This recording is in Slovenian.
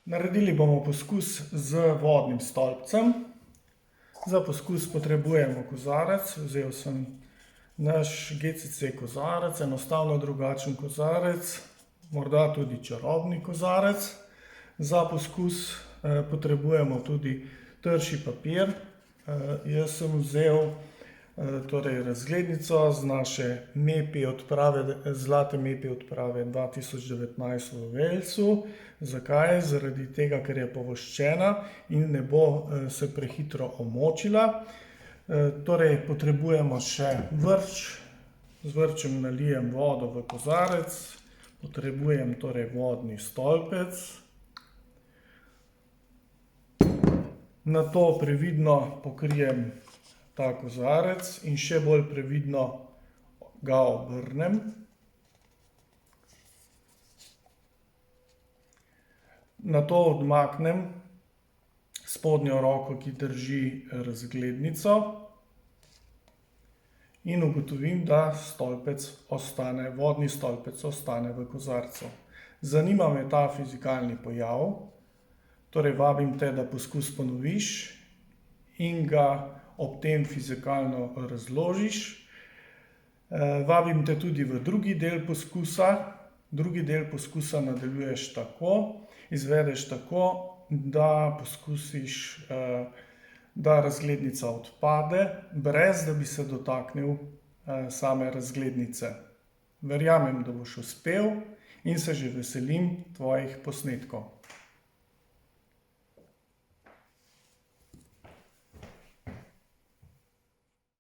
Naredili bomo poskus z vodnim stolpcem. Za poskus potrebujemo kozarec. Vzel sem naš GCC kozarec, enostavno drugačen kozarec, morda tudi čarobni kozarec. Za poskus potrebujemo tudi trši papir. Jaz sem vzel razglednico z naše zlate MEPI odprave 2019 v Walesu. Zakaj? Zaradi tega, ker je povoščena in ne bo se prehitro omočila. Potrebujemo še vrč. Z vrčem nalijem vodo v kozarec. Potrebujem vodni stolpec. Nato previdno pokrijem ta kozarec in še bolj previdno ga obrnem. Nato odmaknem spodnjo roko, ki drži razglednico, in ugotovim, da vodni stolpec ostane v kozarcu. Zanima me ta fizikalni pojav, torej vabim te, da poskus ponoviš in ga ob tem fizikalno razložiš. Vabim te tudi v drugi del poskusa. Drugi del poskusa nadaljuješ tako, izvedeš tako, da poskusiš, da razglednica odpade, brez da bi se dotaknil same razglednice. Verjamem, da boš uspel in se že veselim tvojih posnetkov.